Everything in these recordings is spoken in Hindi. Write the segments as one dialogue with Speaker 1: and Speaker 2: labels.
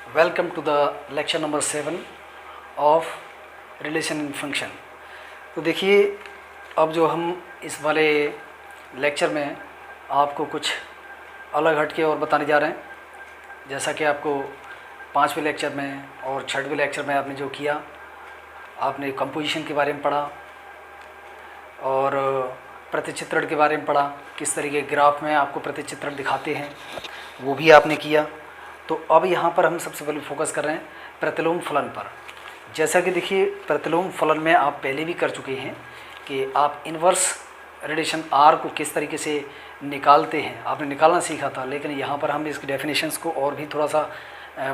Speaker 1: Welcome to the lecture number 7 of relation in function. तो देखिए, अब जो हम इस वाले लेक्चर में आपको कुछ अलग हटके और बताने जा रहे हैं। जैसा कि आपको 5वें लेक्चर में और 6वें लेक्चर में आपने जो किया, आपने कंपोजिशन के बारे में पढ़ा और प्रतिचित्रण के बारे में पढ़ा, किस तरीके ग्राफ में आपको प्रतिचित्रण दिखाते हैं वो भी आपने किया। तो अब यहाँ पर हम सबसे पहले फोकस कर रहे हैं प्रतिलोम फलन पर। जैसा कि देखिए, प्रतिलोम फलन में आप पहले भी कर चुके हैं कि आप इन्वर्स रिलेशन आर को किस तरीके से निकालते हैं, आपने निकालना सीखा था। लेकिन यहाँ पर हम इसकी डेफिनेशंस को और भी थोड़ा सा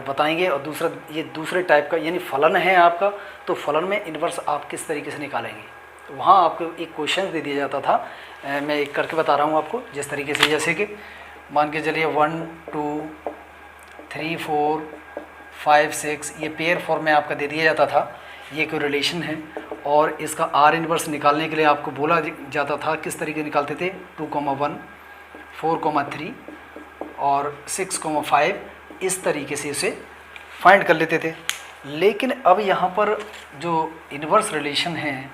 Speaker 1: बताएंगे। और दूसरा, ये दूसरे टाइप का यानी फलन है आपका, तो फलन में इन्वर्स आप किस तरीके से निकालेंगे। तो वहाँ आपको एक क्वेश्चन दे दिया जाता था, मैं एक करके बता रहा हूँ आपको जिस तरीके से। जैसे कि मान के चलिए 1 2 3 4 5 6, ये पेयर फॉर्म में आपका दे दिया जाता था। ये कोई रिलेशन है और इसका आर इन्वर्स निकालने के लिए आपको बोला जाता था किस तरीके निकालते थे। 2,1 4,3 और 6,5 इस तरीके से इसे फाइंड कर लेते थे। लेकिन अब यहाँ पर जो इन्वर्स रिलेशन है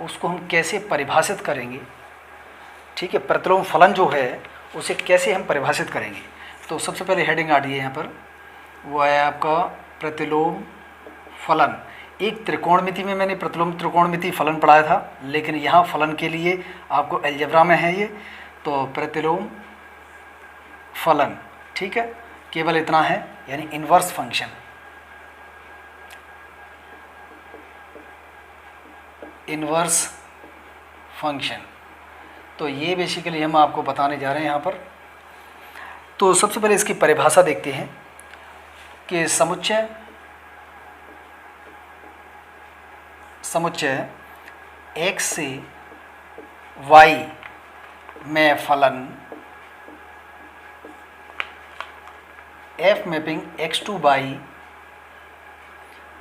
Speaker 1: उसको हम कैसे परिभाषित करेंगे, ठीक है, प्रतिलोम फलन जो है उसे कैसे हम परिभाषित करेंगे। तो सबसे पहले हेडिंग आ रही है यहाँ पर, वो है आपका प्रतिलोम फलन। एक त्रिकोणमिति में मैंने प्रतिलोम त्रिकोणमिति फलन पढ़ाया था, लेकिन यहाँ फलन के लिए आपको अलजेब्रा में है ये। तो प्रतिलोम फलन, ठीक है, केवल इतना है, यानी इन्वर्स फंक्शन। इन्वर्स फंक्शन, तो ये बेसिकली हम आपको बताने जा रहे हैं यहाँ पर। तो सबसे पहले इसकी परिभाषा देखते हैं कि समुच्चय x से y में फलन f mapping x to y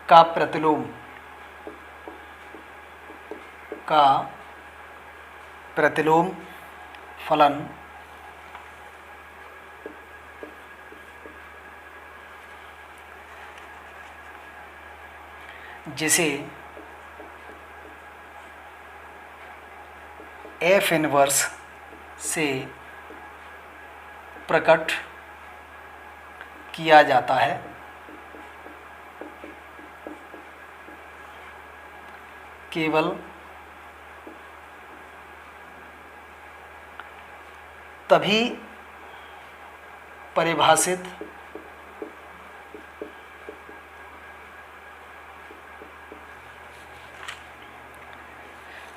Speaker 1: का प्रतिलोम फलन जिसे f इनवर्स से प्रकट किया जाता है, केवल तभी परिभाषित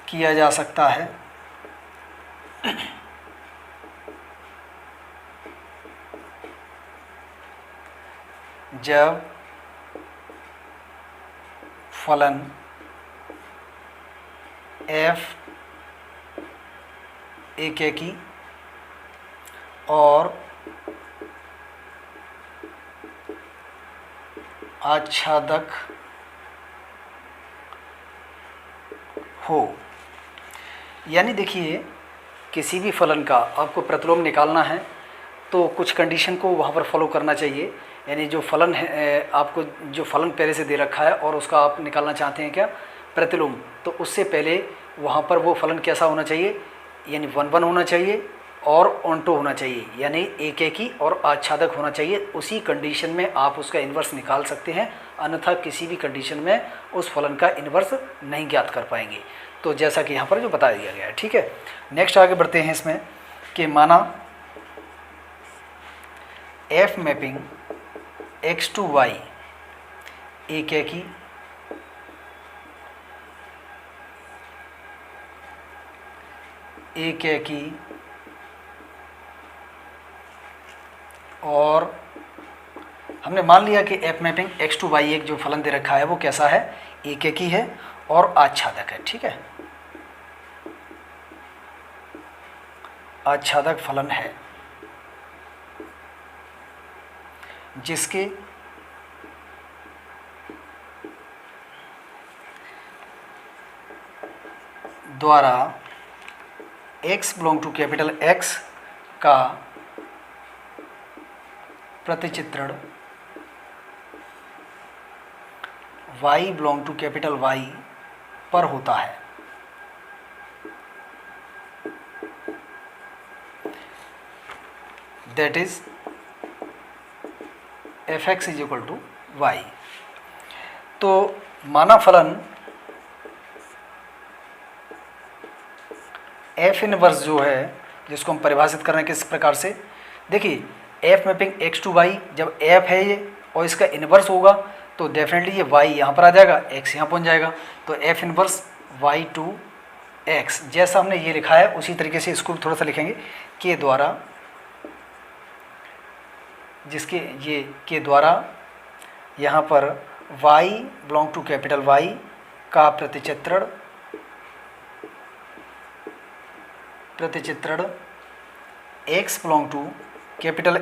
Speaker 1: किया जा सकता है जब फलन f एकेकी और आच्छादक हो। यानी देखिए, किसी भी फलन का आपको प्रतिलोम निकालना है तो कुछ कंडीशन को वहाँ पर फॉलो करना चाहिए। यानी जो फलन है, आपको जो फलन पहले से दे रखा है और उसका आप निकालना चाहते हैं क्या, प्रतिलोम, तो उससे पहले वहाँ पर वो फलन कैसा होना चाहिए, यानी 1 1 होना चाहिए और ऑन्टो होना चाहिए, यानी एकेकी और आच्छादक होना चाहिए। उसी कंडीशन में आप उसका इन्वर्स निकाल सकते हैं, अन्यथा किसी भी कंडीशन में उस फलन का इन्वर्स नहीं ज्ञात कर पाएंगे। तो जैसा कि यहाँ पर जो बता दिया गया है, ठीक है। नेक्स्ट आगे बढ़ते हैं इसमें कि माना f mapping x to y एकेकी और हमने मान लिया कि f mapping x to y एक जो फलन दे रखा है वो कैसा है, एकेकी है और आच्छादक है, ठीक है, आच्छादक फलन है, जिसके द्वारा x belong to capital X का प्रतिचित्रण y belong to capital Y पर होता है। That is fx is equal to y। तो माना फलन f इनवर्स जो है, जिसको हम परिभाषित कर रहे हैं किस प्रकार से, देखिए f mapping x to y, जब f है ये और इसका इनवर्स होगा तो डेफिनेटली ये y यहाँ पर आ जाएगा, x यहाँ पहुँच जाएगा। तो f inverse y to x, जैसा हमने ये लिखा है उसी तरीके से इसको भी थोड़ा सा लिखेंगे के द्वारा, जिसके ये के द्वारा यहाँ पर y belong to capital Y का प्रतिचित्रण x belong to capital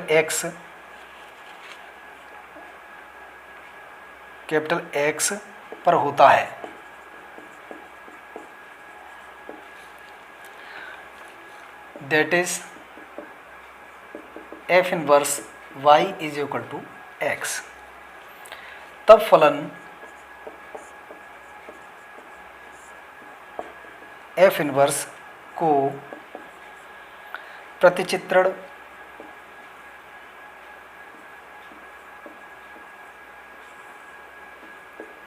Speaker 1: X पर होता है। That is f inverse y is equal to x। तब फलन f इनवर्स को प्रतिचित्रण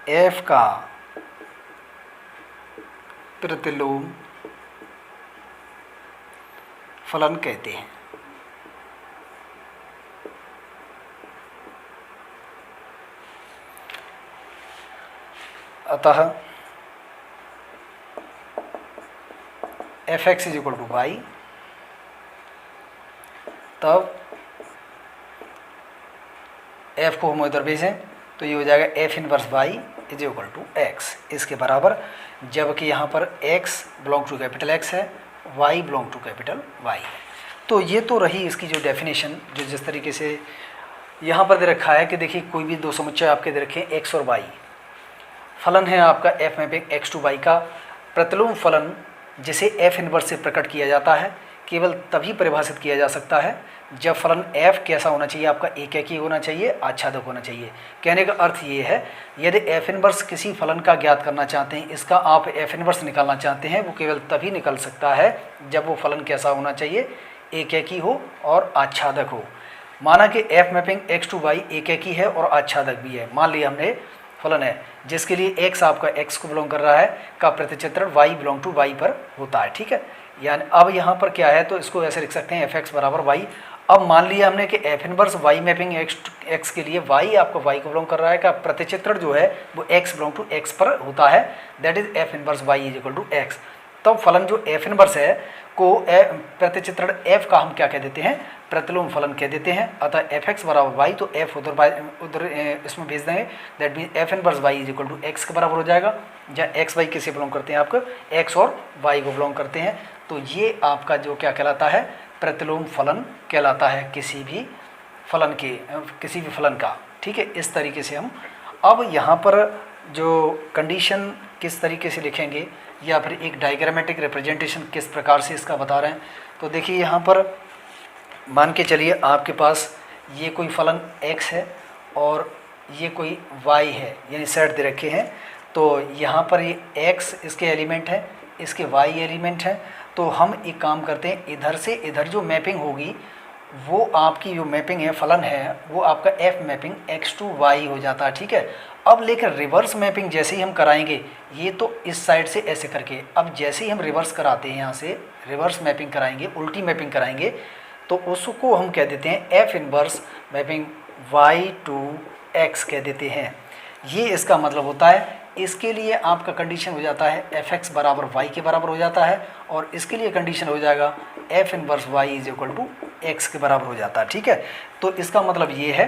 Speaker 1: f का प्रतिलोम फलन कहते हैं। अतः fx is equal to y, तब f को हम इधर भेजें तो ये हो जाएगा f inverse y is equal to x, इसके बराबर, जबकि यहाँ पर x belong to capital X है, y belong to capital Y है। तो ये तो रही इसकी जो डेफिनेशन, जो जिस तरीके से यहाँ पर दे रखा है कि देखिए कोई भी दो समुच्चय आपके दे रखे हैं x और y, फलन है आपका f mapping x to y का प्रतिलोम फलन, जिसे f इनवर्स से प्रकट किया जाता है, केवल तभी परिभाषित किया जा सकता है जब फलन f कैसा होना चाहिए, आपका एकैकी होना चाहिए, आच्छादक होना चाहिए। कहने का अर्थ ये है, यदि f इनवर्स किसी फलन का ज्ञात करना चाहते हैं, इसका आप f इनवर्स निकालना चाहते हैं, वो केवल तभी निकल सकता है जब वो फलन कैसा होना चाहिए, एकैकी हो और आच्छादक हो। माना कि f mapping x to y एकैकी है और आच्छादक भी है। मान लिया हमने फलन है जिसके लिए x आपका x को बिलोंग कर रहा है का प्रतिचित्रण y बिलोंग टू y पर होता है, ठीक है। यानी अब यहाँ पर क्या है, तो इसको ऐसे लिख सकते हैं fx बराबर y। अब मान लिया हमने कि f inverse y mapping x के लिए y आपका y को बिलोंग कर रहा है का प्रतिचित्रण जो है वो x बिलोंग टू x पर होता है, that is f inverse y is equal to x। तब फलन जो f इनवर्स है को प्रतिचित्रण f का हम क्या कह देते हैं, प्रतिलोम फलन कह देते हैं। अतः fx बराबर y, तो f उधर इसमें भेज देंगे, that mean f inverse y is equal to x के बराबर हो जाएगा। जहाँ x y किसे बिलोंग करते हैं, आपको x और y को बिलोंग करते हैं। तो ये आपका जो क्या कहलाता है, प्रतिलोम फलन कहलाता है किसी भी फलन का, ठीक है। इस तरीके से हम अब यहाँ पर जो कंडीशन किस तरीके से लिखेंगे या फिर एक डायग्रामेटिक रिप्रेजेंटेशन किस प्रकार से इसका बता रहे हैं। तो देखिए यहाँ पर मान के चलिए आपके पास ये कोई फलन x है और ये कोई y है, यानी सेट दे रखे हैं। तो यहाँ पर ये x इसके एलिमेंट है, इसके y एलिमेंट है। तो हम एक काम करते हैं, इधर से इधर जो मैपिंग होगी वो आपकी जो मैपिंग है फलन है वो आपका f mapping x to y हो जाता है, ठीक है। अब लेकर रिवर्स मैपिंग जैसे ही हम कराएंगे, ये तो इस साइड से ऐसे करके, अब जैसे ही हम रिवर्स कराते हैं, यहाँ से रिवर्स मैपिंग कराएंगे, उल्टी मैपिंग कराएंगे, तो उसको हम कह देते हैं f inverse mapping y to x कह देते हैं। ये इसका मतलब होता है। इसके लिए आपका कंडीशन हो जाता है fx बराबर y के बराबर हो जाता है, और इसके लिए कंडीशन हो जाएगा f inverse y is equal to x के बराबर हो जाता है, ठीक है। तो इसका मतलब ये है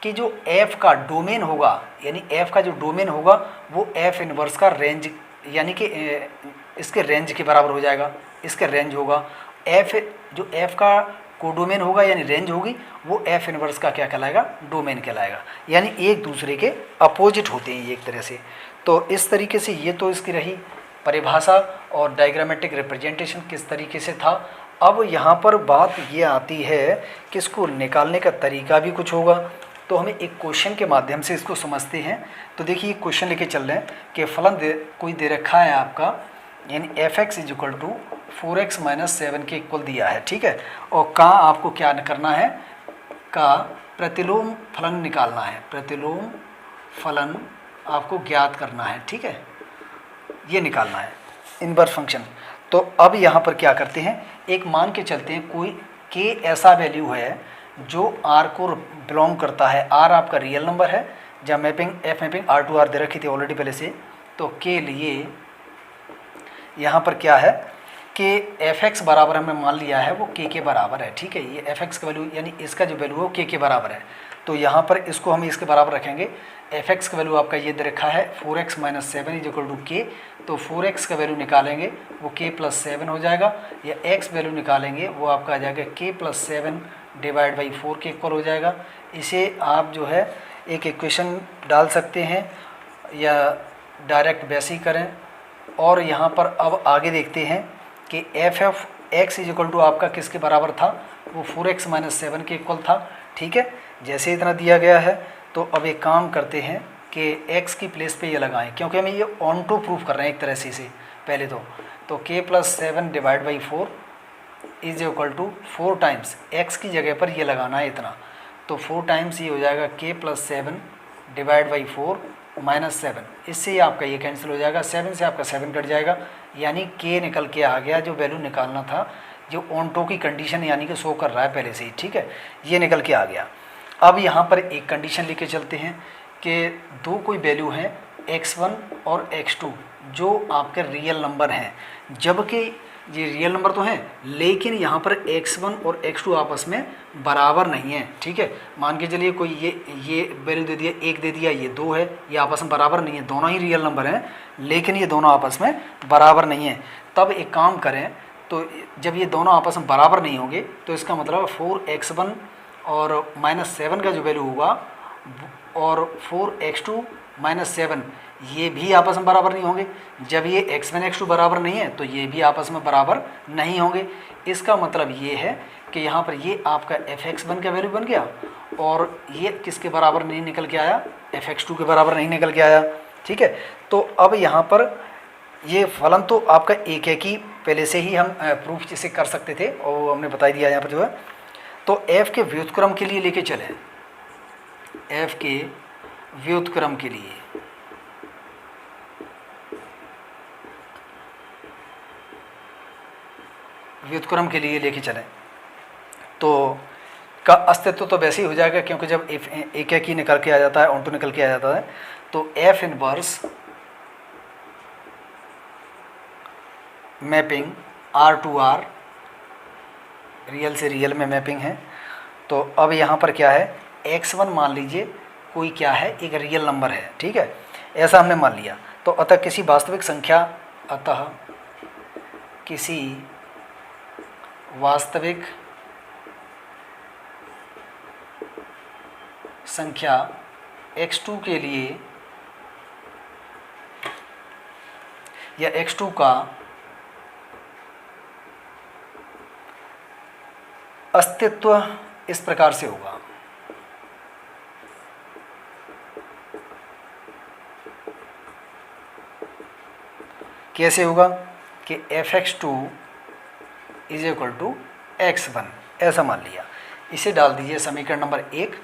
Speaker 1: कि जो f का डोमेन होगा, यानी f का जो डोमेन होगा वो f इनवर्स का रेंज, यानी कि इसके रेंज के बराबर हो जाएगा। इसके रेंज होगा f, जो f का कोडोमेन होगा यानी रेंज होगी, वो f इनवर्स का क्या कहलाएगा, डोमेन कहलाएगा। यानी एक दूसरे के अपोजिट होते हैं ये एक तरह से। तो इस तरीके से ये तो इसकी रही परिभाषा और डायग्रामेटिक रिप्रेजेंटेशन किस तरीके से था। अब यहाँ पर बात ये आती है कि इसको निकालने का तरीका भी कुछ होगा। तो हमें एक क्वेश्चन के माध्यम से इसको समझते हैं। तो देखिए क्वेश्चन लेके चल रहे हैं कि फलन कोई दे रखा है आपका, यानी f(x) = 4x - 7 के इक्वल दिया है, ठीक है। और का आपको क्या करना है, का प्रतिलोम फलन निकालना है, प्रतिलोम फलन आपको ज्ञात करना है, ठीक है, ये निकालना है इनवर्स फंक्शन। तो अब यहाँ पर क्या करते हैं, एक मान के चलते हैं कोई k ऐसा वैल्यू है जो r को बिलोंग करता है। r आपका रियल नंबर है, जब mapping f mapping r to r दे रखी थी ऑलरेडी पहले से। तो के लिए यहाँ पर क्या है कि f(x) बराबर हमें मान लिया है वो k के बराबर है, ठीक है। ये f(x) का वैल्यू यानी इसका जो वैल्यू है वो k के बराबर है। तो यहाँ पर इसको हम इसके बराबर रखेंगे। f(x) का वैल्यू आपका ये दे रखा है 4x - 7 = k। तो 4x का वैल्यू निकालेंगे वो k + 7 हो जाएगा, या x वैल्यू निकालेंगे वो आपका आ जाएगा k + 7 / 4 के इक्वल हो जाएगा। इसे आप जो है एक इक्वेशन डाल सकते हैं या डायरेक्ट वैसे ही करें। और यहाँ पर अब आगे देखते हैं कि f(x) = आपका किसके बराबर था, वो 4x - 7 के इक्वल था, ठीक है। जैसे इतना दिया गया है तो अब एक काम करते हैं कि x की प्लेस पे ये लगाएं, क्योंकि हमें ये ऑन टू प्रूफ कर रहे हैं एक तरह से इसे पहले तो k + 7 / 4 = 4 टाइम्स x की जगह पर ये लगाना है इतना। तो 4 टाइम्स ये हो जाएगा k + 7 / 4 - 7। इससे आपका ये कैंसिल हो जाएगा, 7 से आपका 7 कट जाएगा, यानी k निकल के आ गया जो वैल्यू निकालना था, जो ऑन टू की कंडीशन यानी कि शो कर रहा है पहले से ही, ठीक है, ये निकल के आ गया। अब यहाँ पर एक कंडीशन लेके चलते हैं कि दो कोई वैल्यू हैं x1 और x2 जो आपके रियल नंबर हैं, जबकि ये रियल नंबर तो हैं लेकिन यहाँ पर x1 और x2 आपस में बराबर नहीं है, ठीक है। मान के चलिए कोई ये वैल्यू दे दिया, 1 दे दिया, ये 2 है, ये आपस में बराबर नहीं है, दोनों ही रियल नंबर हैं लेकिन ये दोनों आपस में बराबर नहीं है। तब एक काम करें, तो जब ये दोनों आपस में बराबर नहीं होंगे तो इसका मतलब 4x1 और -7 का जो वैल्यू होगा और 4x2 - 7 ये भी आपस में बराबर नहीं होंगे। जब ये x1 x2 बराबर नहीं है तो ये भी आपस में बराबर नहीं होंगे। इसका मतलब ये है कि यहाँ पर ये आपका f(x1) का वैल्यू बन गया और ये किसके बराबर नहीं निकल के आया, f(x2) के बराबर नहीं निकल के आया, ठीक है। तो अब यहाँ पर ये फलन तो आपका एक है कि पहले से ही हम प्रूफ जिसे कर सकते थे और हमने बता दिया यहाँ पर जो है। तो f के व्युत्क्रम के लिए लेके चलें, f के व्युत्क्रम के लिए लेके चलें तो का अस्तित्व तो वैसे ही हो जाएगा, क्योंकि जब एक ही निकल के आ जाता है, ऑन टू निकल के आ जाता है, तो f inverse mapping R to R, real से रियल में मैपिंग है। तो अब यहाँ पर क्या है, x1 मान लीजिए कोई क्या है, एक रियल नंबर है, ठीक है, ऐसा हमने मान लिया। तो अतः किसी वास्तविक संख्या x2 के लिए या x2 का अस्तित्व इस प्रकार से होगा। कैसे होगा कि f(x2) = x1 ऐसा मान लिया। इसे डाल दीजिए समीकरण नंबर 1।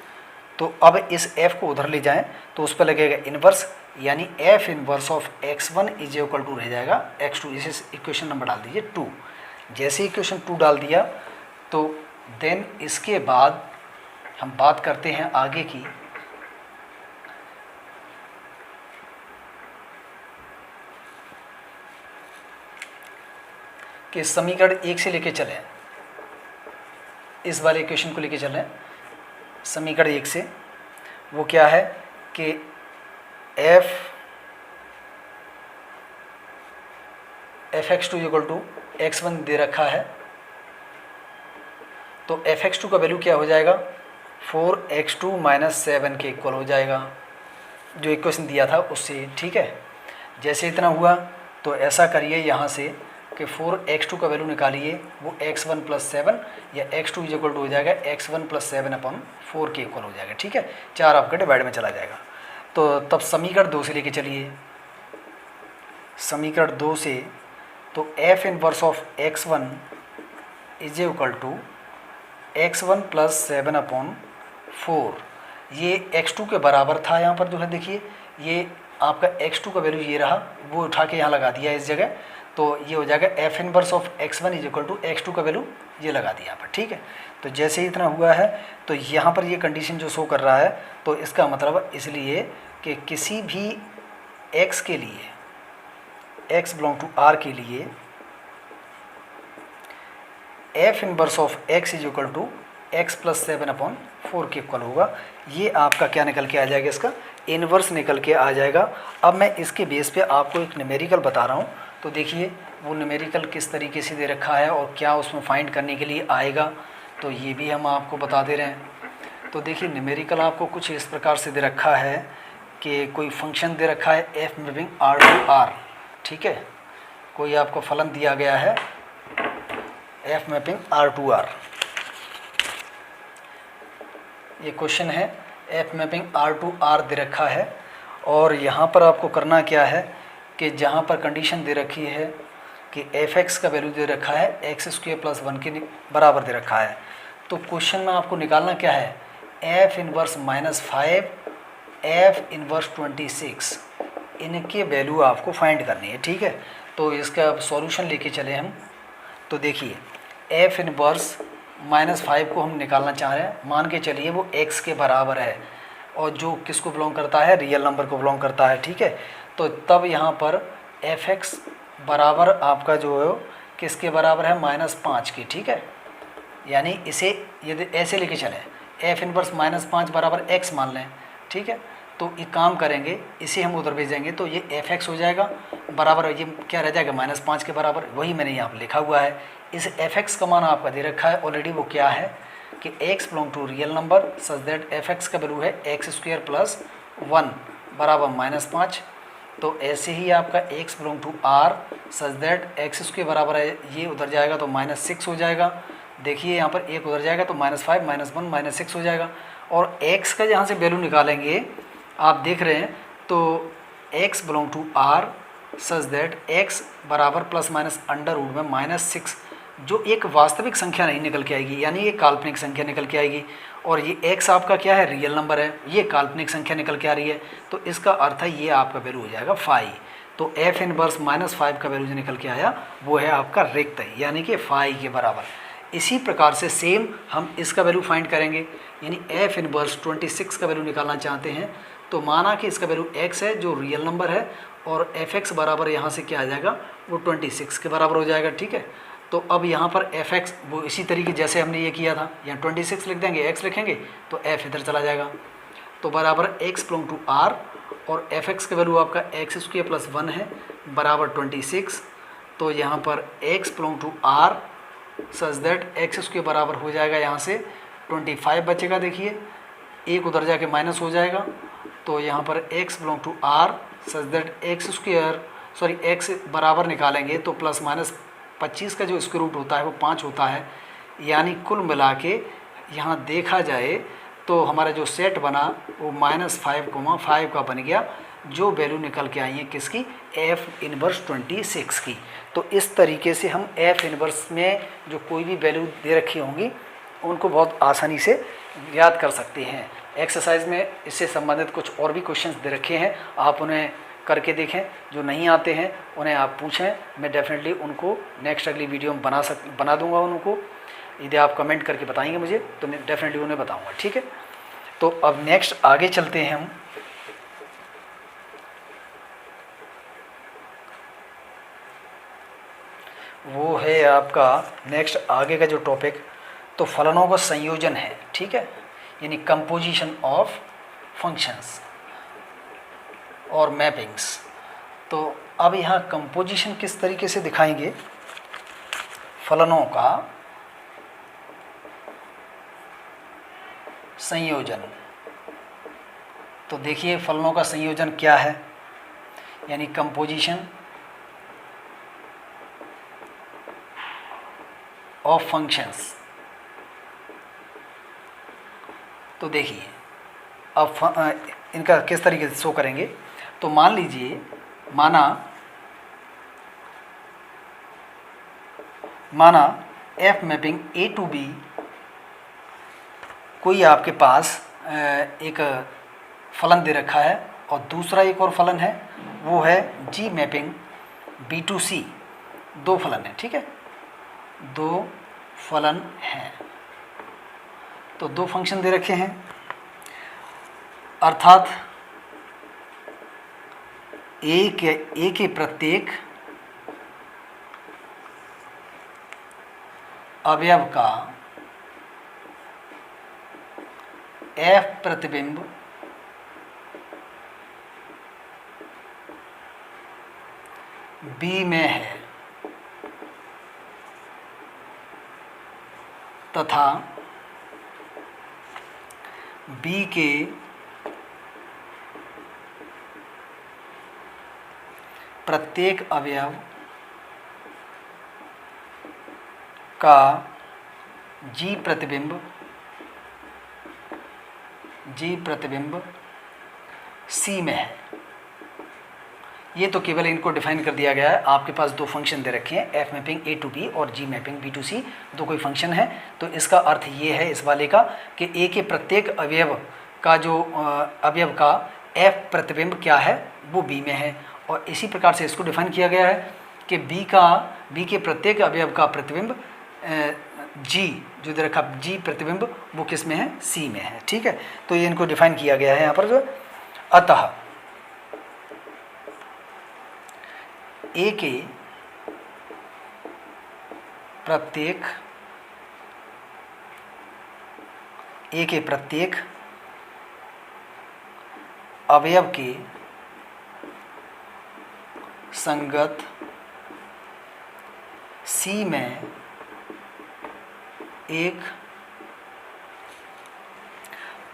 Speaker 1: तो अब इस f को उधर ले जाएं तो उस पर लगेगा इन्वर्स, यानी f इन्वर्स ऑफ x1 = रह जाएगा x2। इसे इक्वेशन नंबर डाल दीजिए 2। जैसे इक्वेशन 2 डाल दिया तो देन इसके बाद हम बात करते हैं आगे की, कि समीकरण 1 से लेके चलें, इस वाले इक्वेशन को लेके चलें समीकरण 1 से। वो क्या है कि f(x2) = x1 दे रखा है, तो f(x2) का वैल्यू क्या हो जाएगा, 4x2 - 7 के इक्वल हो जाएगा, जो इक्वेशन दिया था उससे, ठीक है। जैसे इतना हुआ तो ऐसा करिए यहाँ से कि 4x2 का वैल्यू निकालिए, वो x1 + 7 या x2 = हो जाएगा x1 + 7/4 के इक्वल हो जाएगा। ठीक है, 4 आपका डिवाइड में चला जाएगा। तो तब समीकरण 2 से लेके चलिए, समीकरण 2 से तो f inverse of x1 = x1 + 7/4, ये x2 के बराबर था। यहाँ पर जो है देखिए, ये आपका x2 का वैल्यू ये रहा, वो उठा के यहाँ लगा दिया इस जगह, तो ये हो जाएगा f inverse of x1 = x2 का वैल्यू ये लगा दिया यहाँ पर। ठीक है, तो जैसे ही इतना हुआ है तो यहाँ पर ये कंडीशन जो शो कर रहा है, तो इसका मतलब इसलिए कि किसी भी x के लिए, x बिलोंग टू r के लिए f inverse of x = x + 7/4 के इक्वल होगा। ये आपका क्या निकल के आ जाएगा, इसका इन्वर्स निकल के आ जाएगा। अब मैं इसके बेस पे आपको एक न्यूमेरिकल बता रहा हूँ, तो देखिए वो न्यूमेरिकल किस तरीके से दे रखा है और क्या उसमें फाइंड करने के लिए आएगा, तो ये भी हम आपको बता दे रहे हैं। तो देखिए न्यूमेरिकल आपको कुछ इस प्रकार से दे रखा है कि कोई फंक्शन दे रखा है f मैपिंग R/R। ठीक है, कोई आपको फलन दिया गया है f मैपिंग R/R, ये क्वेश्चन है, f मैपिंग R/R दे रखा है। और यहाँ पर आपको करना क्या है कि जहाँ पर कंडीशन दे रखी है कि f(x) का वैल्यू दे रखा है x² + 1 के बराबर दे रखा है, तो क्वेश्चन में आपको निकालना क्या है, f इनवर्स -5, f इनवर्स 26, इनके वैल्यू आपको फाइंड करनी है। ठीक है, तो इसका सॉल्यूशन लेके चले हम। तो देखिए f इनवर्स -5 को हम निकालना चाह रहे हैं, मान के चलिए वो x के बराबर है, और जो किसको बिलोंग करता है, रियल नंबर को बिलोंग करता है। ठीक है, तो तब यहाँ पर f(x) बराबर आपका जो है किसके बराबर है, -5 के। ठीक है, यानी इसे यदि ऐसे लेके चलें, f इनवर्स -5 बराबर x मान लें। ठीक है, तो एक काम करेंगे, इसे हम उधर भेजेंगे तो ये f(x) हो जाएगा बराबर, ये क्या रह जाएगा, -5 के बराबर, वही मैंने यहाँ पर लिखा हुआ है। इस f(x) का मान आपका दे रखा है ऑलरेडी, वो क्या है कि x belong to real number such that f(x) का वैल्यू है x² + 1 बराबर -5। तो ऐसे ही आपका x belong to r such that x² बराबर है, ये उधर जाएगा तो -6 हो जाएगा। देखिए यहाँ पर एक उधर जाएगा तो -5 -1 -6 हो जाएगा। और x का जहाँ से वैल्यू निकालेंगे आप देख रहे हैं, तो x belong to r such that x बराबर ± में -6, जो एक वास्तविक संख्या नहीं निकल के आएगी, यानी ये काल्पनिक संख्या निकल के आएगी। और ये x आपका क्या है, रियल नंबर है, ये काल्पनिक संख्या निकल के आ रही है, तो इसका अर्थ है ये आपका वैल्यू हो जाएगा 5। तो f इनवर्स -5 का वैल्यू जो निकल के आया वो है आपका रिक्त, यानी कि 5 के बराबर। इसी प्रकार से सेम हम इसका वैल्यू फाइंड करेंगे, यानी f इनवर्स 26 का वैल्यू निकालना चाहते हैं, तो माना कि इसका वैल्यू x है जो रियल नंबर है, और f(x) बराबर यहाँ से क्या आ जाएगा, वो 26 के बराबर हो जाएगा। ठीक है, तो अब यहाँ पर f(x) वो इसी तरीके जैसे हमने ये किया था, यहाँ 26 लिख देंगे, x लिखेंगे तो f इधर चला जाएगा, तो बराबर x बिलोंग टू r, और f(x) का वैल्यू आपका x² + 1 है बराबर 26। तो यहाँ पर x belong to r such that x² बराबर हो जाएगा, यहाँ से 25 बचेगा। देखिए एक उधर जाके माइनस हो जाएगा, तो यहाँ पर x belong to r such that x बराबर निकालेंगे तो ±25 का जो स्क्वायर रूट होता है वो 5 होता है, यानी कुल मिला के यहाँ देखा जाए तो हमारा जो सेट बना वो -5, का बन गया, जो वैल्यू निकल के आई है किसकी, f इनवर्स 26 की। तो इस तरीके से हम f इनवर्स में जो कोई भी वैल्यू दे रखी होंगी उनको बहुत आसानी से याद कर सकते हैं। एक्सरसाइज में इससे संबंधित कुछ और भी क्वेश्चंस दे रखे हैं, आप उन्हें करके देखें, जो नहीं आते हैं उन्हें आप पूछें, मैं डेफिनेटली उनको नेक्स्ट अगली वीडियो में बना दूंगा उनको। यदि आप कमेंट करके बताएंगे मुझे तो मैं डेफिनेटली उन्हें बताऊंगा। ठीक है, तो अब नेक्स्ट आगे चलते हैं हम। वो है आपका नेक्स्ट आगे का जो टॉपिक, तो फलनों का संयोजन है। ठीक है, यानी कंपोजिशन ऑफ फंक्शंस और मैपिंग्स। तो अब यहाँ कंपोजिशन किस तरीके से दिखाएंगे फलनों का संयोजन। तो देखिए फलनों का संयोजन क्या है, यानी कंपोजिशन ऑफ फंक्शंस। तो देखिए अब इनका किस तरीके से शो करेंगे। तो मान लीजिए माना F mapping A to B, कोई आपके पास एक फलन दे रखा है और दूसरा एक और फलन है, वो है जी मैपिंग बी टू सी। दो फलन है, ठीक है, दो फलन हैं। तो दो फंक्शन दे रखे हैं, अर्थात ए के प्रत्येक अवयव का एफ प्रतिबिंब बी में है तथा बी के प्रत्येक अवयव का जी प्रतिबिंब सी में है। ये तो केवल इनको डिफाइन कर दिया गया है। आपके पास दो फंक्शन दे रखे हैं, F mapping A to B और G mapping B to C, दो कोई फंक्शन है। तो इसका अर्थ ये है इस वाले का कि ए के प्रत्येक अवयव का जो अवयव का एफ प्रतिबिंब क्या है वो बी में है। और इसी प्रकार से इसको डिफाइन किया गया है कि बी के प्रत्येक अवयव का प्रतिबिंब जी जो दे रखा जी प्रतिबिंब वो किस में है, सी में है, ठीक है। तो ये इनको डिफाइन किया गया है यहाँ पर जो। अतः ए के प्रत्येक अवयव के संगत सी में एक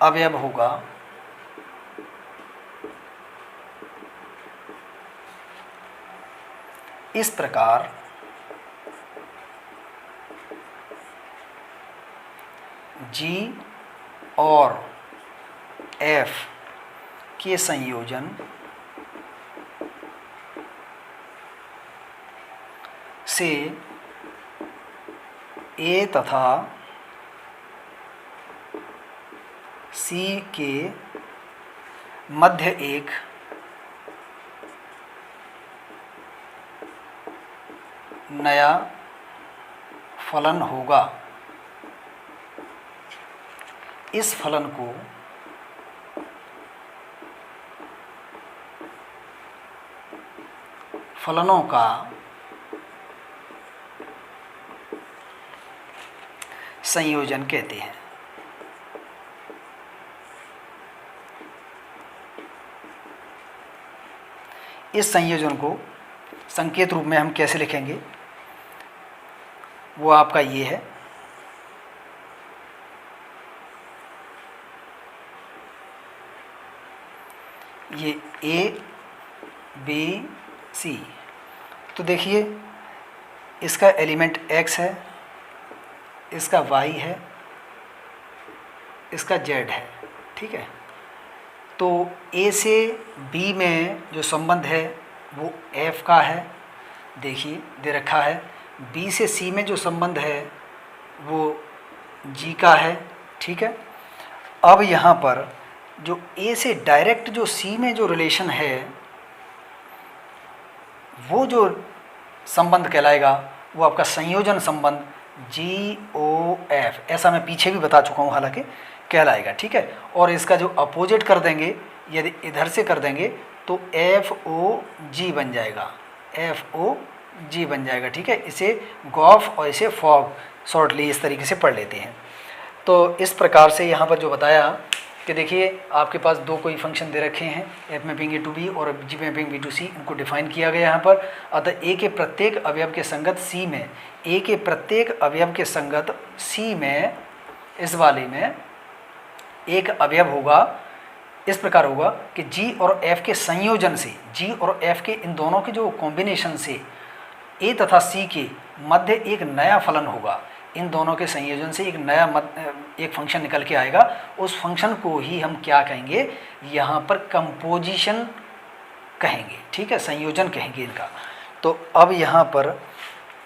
Speaker 1: अवयव होगा इस प्रकार जी और एफ के संयोजन से ए तथा सी के मध्य एक नया फलन होगा। इस फलन को फलनों का संयोजन कहते हैं। इस संयोजन को संकेत रूप में हम कैसे लिखेंगे, वो आपका ये है। ये ए बी सी। तो देखिए इसका एलिमेंट x है, इसका y है, इसका z है, ठीक है। तो a से b में जो संबंध है वो f का है, देखिए दे रखा है। b से c में जो संबंध है वो g का है, ठीक है। अब यहाँ पर जो a से डायरेक्ट जो c में जो रिलेशन है वो जो संबंध कहलाएगा वो आपका संयोजन संबंध GOF, ऐसा मैं पीछे भी बता चुका हूँ हालांकि, कहलाएगा, ठीक है। और इसका जो अपोजिट कर देंगे, यदि इधर से कर देंगे तो FOG बन जाएगा, FOG बन जाएगा, ठीक है। इसे गॉफ और इसे फॉग शॉर्टली इस तरीके से पढ़ लेते हैं। तो इस प्रकार से यहाँ पर जो बताया कि देखिए आपके पास दो कोई फंक्शन दे रखे हैं, F mapping A to B और G mapping B to C, इनको डिफाइन किया गया यहाँ पर। अतः ए के प्रत्येक अवयव के संगत सी में, ए के प्रत्येक अवयव के संगत सी में, इस वाले में एक अवयव होगा। इस प्रकार होगा कि जी और एफ के संयोजन से, जी और एफ के इन दोनों के जो कॉम्बिनेशन से ए तथा सी के मध्य एक नया फलन होगा। इन दोनों के संयोजन से एक नया एक फंक्शन निकल के आएगा। उस फंक्शन को ही हम क्या कहेंगे, यहाँ पर कंपोजिशन कहेंगे, ठीक है, संयोजन कहेंगे इनका। तो अब यहाँ पर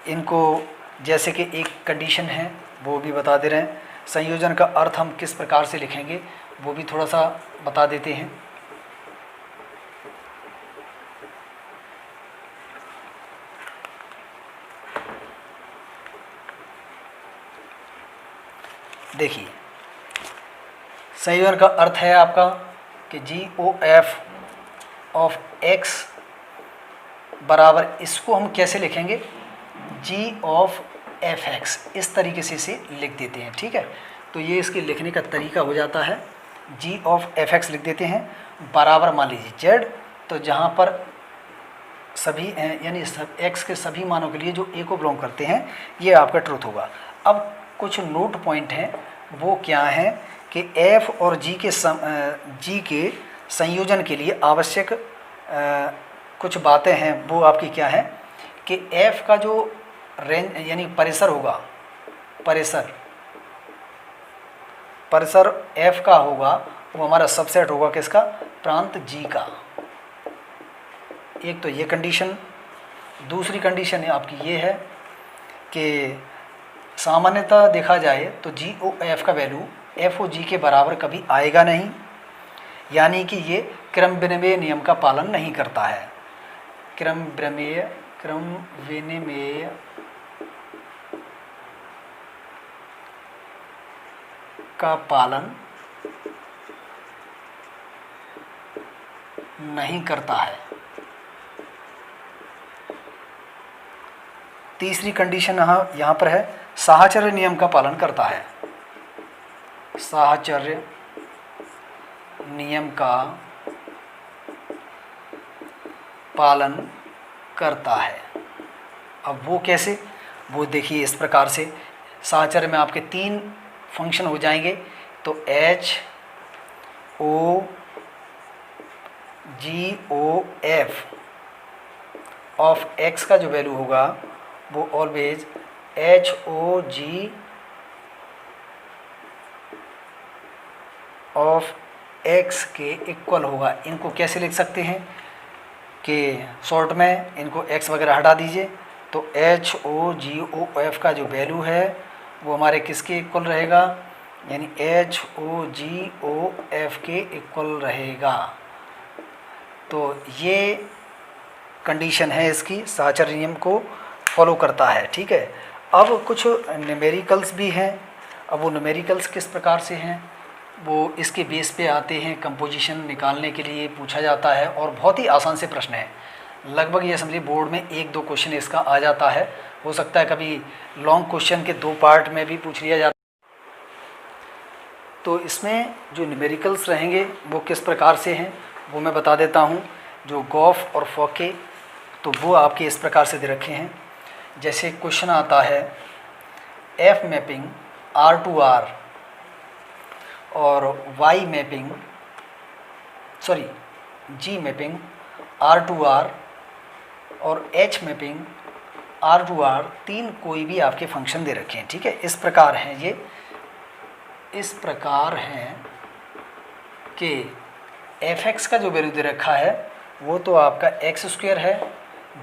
Speaker 1: इनको जैसे कि एक कंडीशन है वो भी बता दे रहे हैं। संयोजन का अर्थ हम किस प्रकार से लिखेंगे वो भी थोड़ा सा बता देते हैं। देखिए, संयोजन का अर्थ है आपका कि GOF ऑफ x बराबर, इसको हम कैसे लिखेंगे, G ऑफ fx, इस तरीके से इसे लिख देते हैं, ठीक है। तो ये इसके लिखने का तरीका हो जाता है, G ऑफ fx लिख देते हैं बराबर, मान लीजिए z, तो जहाँ पर सभी यानी सब x के सभी मानों के लिए जो a को बिलोंग करते हैं, ये आपका ट्रूथ होगा। अब कुछ नोट पॉइंट हैं, वो क्या हैं कि f और g के संयोजन के लिए आवश्यक कुछ बातें हैं, वो आपकी क्या है कि f का जो रेंज यानी परिसर होगा, परिसर f का होगा, वो हमारा सबसेट होगा किसका, प्रांत g का। एक तो ये कंडीशन। दूसरी कंडीशन है आपकी ये है कि सामान्यतः देखा जाए तो GOF का वैल्यू FOG के बराबर कभी आएगा नहीं, यानी कि ये क्रम विनिमय नियम का पालन नहीं करता है। क्रम विनिमय का पालन नहीं करता है। तीसरी कंडीशन यहाँ पर है, साहचर्य नियम का पालन करता है। साहचर्य नियम का पालन करता है। अब वो कैसे, वो देखिए इस प्रकार से, साहचर्य में आपके 3 फंक्शन हो जाएंगे। तो HOGOF ऑफ x का जो वैल्यू होगा वो ऑलवेज HOG ऑफ x के इक्वल होगा। इनको कैसे लिख सकते हैं कि शॉर्ट में इनको x वगैरह हटा दीजिए, तो HOGOF का जो वैल्यू है वो हमारे किसके इक्वल रहेगा, यानी HOGOF के इक्वल रहेगा। तो ये कंडीशन है इसकी, साहचर्य नियम को फॉलो करता है, ठीक है। अब कुछ न्यूमेरिकल्स भी हैं। अब वो न्यूमेरिकल्स किस प्रकार से हैं, वो इसके बेस पे आते हैं, कंपोजिशन निकालने के लिए पूछा जाता है, और बहुत ही आसान से प्रश्न है। लगभग ये असेंबली बोर्ड में 1-2 क्वेश्चन इसका आ जाता है, हो सकता है कभी लॉन्ग क्वेश्चन के 2 पार्ट में भी पूछ लिया जाता है। तो इसमें जो न्यूमेरिकल्स रहेंगे वो किस प्रकार से हैं वो मैं बता देता हूँ। जो गॉफ और फोके, तो वो आपके इस प्रकार से दे रखे हैं। जैसे क्वेश्चन आता है F mapping R to R और Y mapping G mapping R to R और H mapping R to R, 3 कोई भी आपके फंक्शन दे रखे हैं, ठीक है। इस प्रकार हैं ये, इस प्रकार हैं कि fx का जो वैल्यू दे रखा है वो तो आपका x² है,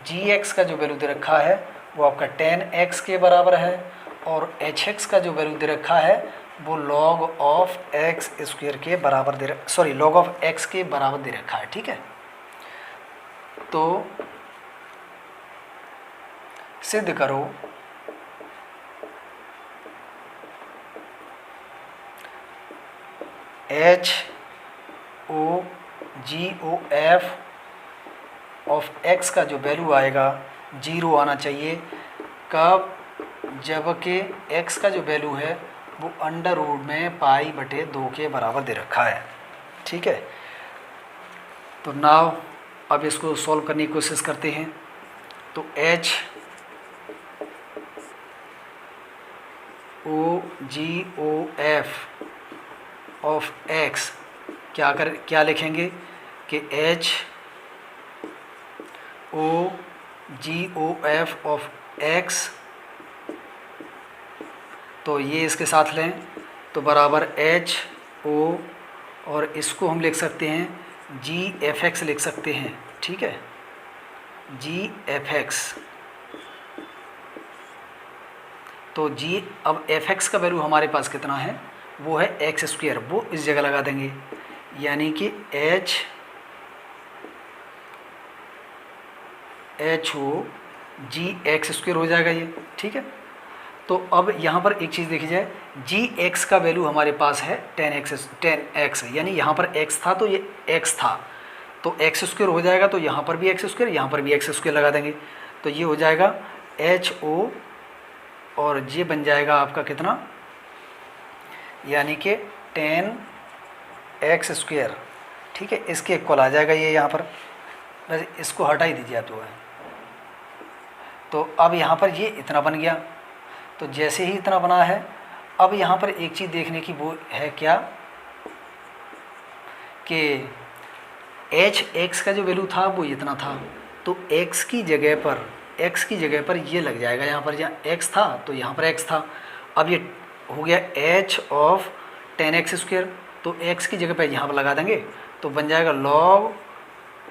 Speaker 1: gx का जो वैल्यू दे रखा है वो आपका 10x के बराबर है, और hx का जो वैल्यू दे रखा है वो log ऑफ x² के बराबर log ऑफ x के बराबर दे रखा है, ठीक है। तो सिद्ध करो HOGOF ऑफ x का जो वैल्यू आएगा 0 आना चाहिए। कब, जबकि x का जो वैल्यू है वो अंडर रूट में π/2 के बराबर दे रखा है, ठीक है। तो नाउ अब इसको सॉल्व करने की कोशिश करते हैं। तो HOGOF ऑफ x क्या लिखेंगे कि HOGOF ऑफ x तो ये इसके साथ लें तो बराबर एच ओ, और इसको हम लिख सकते हैं जी एफ एक्स लिख सकते हैं, ठीक है, जी एफ एक्स। तो जी, अब एफ एक्स का वैल्यू हमारे पास कितना है, वो है एक्स स्क्वायर, वो इस जगह लगा देंगे, यानी कि एच ओ जी एक्स स्क्वायर हो जाएगा ये, ठीक है। तो अब यहाँ पर एक चीज़ देखी जाए, जी एक्स का वैल्यू हमारे पास है 10x, यानी यहाँ पर x था तो ये x था, तो एक्स स्क्वायर हो जाएगा, तो यहाँ पर भी एक्स स्क्वायर, यहाँ पर भी एक्स स्क्वायर लगा देंगे, तो ये हो जाएगा एच ओ, और ये बन जाएगा आपका कितना, यानी कि 10x स्क्वायर, ठीक है, इसके इक्वल आ जाएगा ये यहाँ पर। वैसे इसको हटा ही दीजिए आप जो है। तो अब यहाँ पर ये इतना बन गया, तो जैसे ही इतना बना है, अब यहाँ पर एक चीज़ देखने की वो है क्या, कि एच एक्स का जो वैल्यू था वो इतना था, तो x की जगह पर ये लग जाएगा, यहाँ पर जहाँ x था तो यहाँ पर x था। अब ये हो गया h ऑफ 10x स्क्वायर, तो x की जगह पर यहाँ पर लगा देंगे, तो बन जाएगा log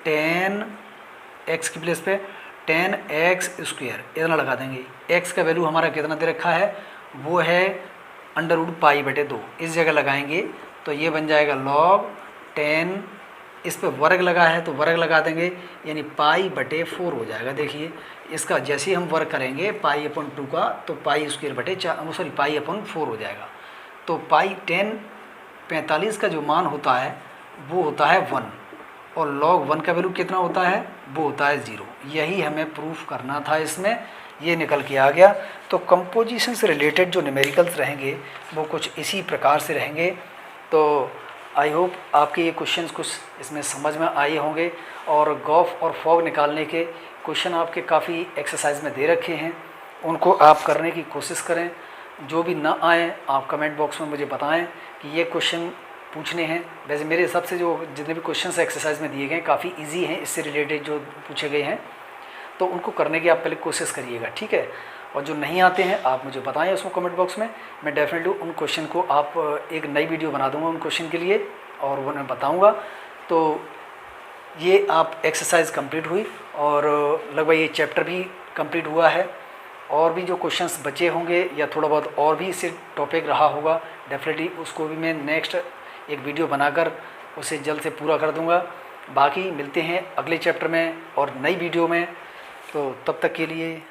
Speaker 1: 10x की प्लेस पे 10x स्क्वायर, इतना लगा देंगे। x का वैल्यू हमारा कितना दे रखा है, वो है √π/2, इस जगह लगाएंगे तो ये बन जाएगा log 10, इस पे वर्ग लगा है तो वर्ग लगा देंगे, यानी π/4 हो जाएगा। देखिए इसका जैसे ही हम वर्ग करेंगे π/2 का, तो π² हो जाएगा। तो 45 का जो मान होता है वो होता है 1, और log 1 का वैल्यू कितना होता है, वो होता है 0। यही हमें प्रूफ करना था, इसमें ये निकल के आ गया। तो कंपोजिशन से रिलेटेड जो न्यूमेरिकल्स रहेंगे वो कुछ इसी प्रकार से रहेंगे। तो आई होप आपके ये क्वेश्चंस कुछ इसमें समझ में आए होंगे, और गॉफ और फॉग निकालने के क्वेश्चन आपके काफ़ी एक्सरसाइज में दे रखे हैं, उनको आप करने की कोशिश करें। जो भी ना आए आप कमेंट बॉक्स में मुझे बताएं कि ये क्वेश्चन पूछने हैं। वैसे मेरे हिसाब से जो जितने भी क्वेश्चंस एक्सरसाइज में दिए गए हैं काफ़ी इजी हैं, इससे रिलेटेड जो पूछे गए हैं, तो उनको करने की आप पहले कोशिश करिएगा, ठीक है। और जो नहीं आते हैं आप मुझे बताएं उसको कमेंट बॉक्स में, मैं डेफिनेटली उन क्वेश्चन को आप एक नई वीडियो बना दूंगा उन क्वेश्चन के लिए, और वो मैं बताऊंगा। तो ये आप एक्सरसाइज कंप्लीट हुई, और लगभग ये चैप्टर भी कंप्लीट हुआ है। और भी जो क्वेश्चंस बचे होंगे या थोड़ा बहुत और भी इससे टॉपिक रहा होगा, डेफिनेटली उसको भी मैं नेक्स्ट एक वीडियो बनाकर उसे जल्द से पूरा कर दूंगा। बाकी मिलते हैं अगले चैप्टर में और नई वीडियो में, तो तब तक के लिए